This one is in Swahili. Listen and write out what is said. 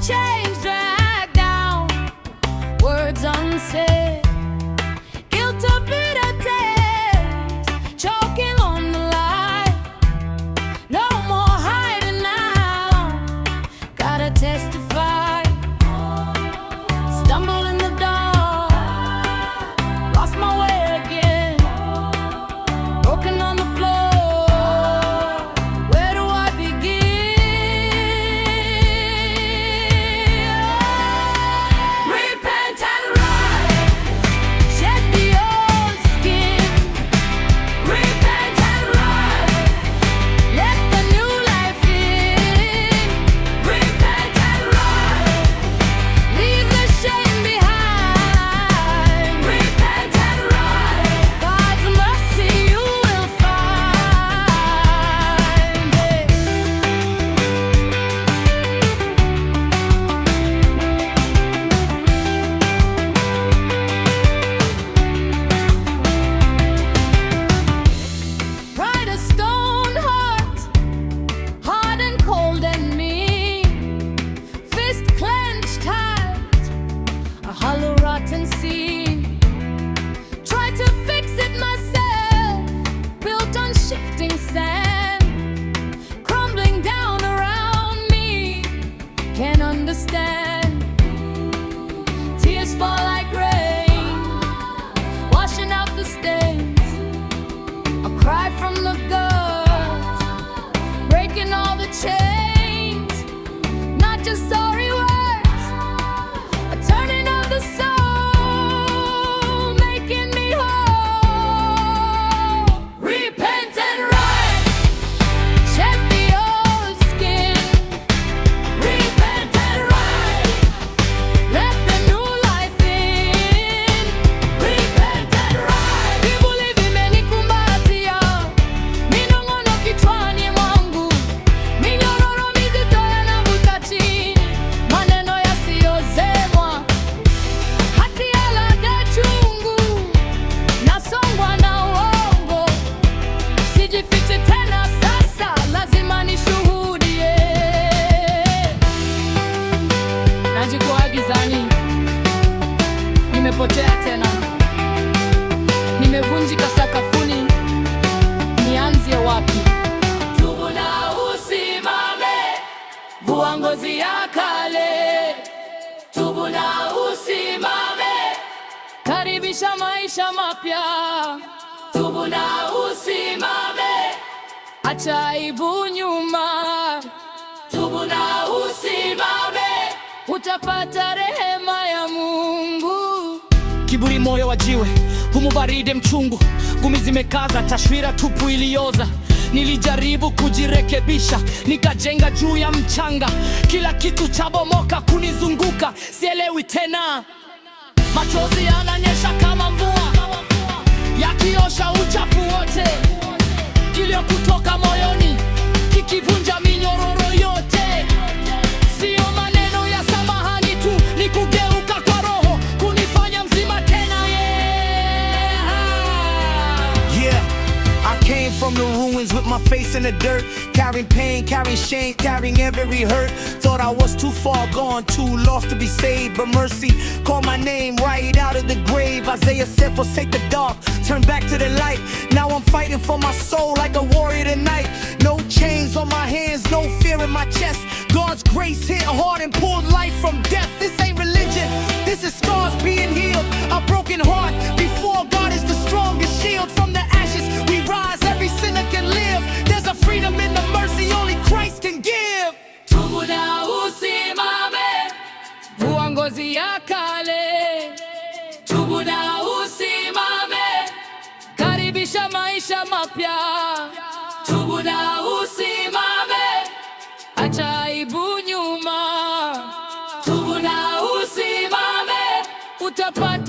chains dragged down, words unsaid, guilt of bitter taste, choking on the lie. No more hiding now, gotta testify. Stumble in the dark, lost my way again, broken on the floor. Where do I begin? Repent and rise, shed the old skin. Repent and rise, let the new life in. Repent and rise, leave the shame behind. Repent and rise, God's mercy you will find. Pride a stone heart, hard and cold and mean, fist clenched tight, a hollow rotten scene. Tried to fix it myself, built on shifting sand, crumbling down around me, can't understand. Tears fall like rain, washing out the stains. A cry from the guts, breaking all the chains. Not just sorry words, a turning of the soul, making me whole. Repent and rise, shed the old skin. Repent and rise, let the new life in. Repent and rise. Vivuli vimenikumbatia, minong'ono kichwani mwangu, minyororo mizito yanavuta chini, maneno yasiyozemwa, hatia ladha chungu, nasongwa na uongo, sijifiche tena sasa, lazima nishuhudie. Najikuwa gizani, nimepotea tena, nimevunjika sakafuni, nianzie wapi? Tubu na usimame, vua ngozi ya kale. Tubu na usimame, karibisha maisha mapya. Tubu na usimame, acha aibu nyuma. Tubu na usimame, utapata rehema ya Mungu. Kiburi moyo wa jiwe, humu baridi mchungu, gumi zimekaza, taswira tupu ilioza. Nilijaribu kujirekebisha, nikajenga juu ya mchanga, kila kitu chabomoka kunizunguka, sielewi tena. Machozi yananyesha kama mvua, yakiosha uchafu wote, kilio kutoka moyoni kikivunja minyororo yote. Sio maneno ya samahani tu, ni kugeuka kwa roho kunifanya mzima tena. Yeah, I came from the ruins with my face in the dirt, carrying pain, carrying shame, carrying every hurt. Thought I was too far gone, too lost to be saved, but mercy called my name right out of the grave. Isaiah said, forsake the dark, turn back to the light. Now I'm fighting for my soul like a warrior tonight. No chains on my hands, no fear in my chest. God's grace hit hard and pulled life from death. This ain't religion, this is scars being healed. A broken heart before God is the strongest shield. From the ashes we rise, every sinner can live. There's a freedom in the mercy only Christ can give. Tubu na usimame, vua ngozi ya kale. Tubu na usimame, karibisha maisha mapya. Tubu na usimame, acha aibu nyuma. Tubu na usimame, utapata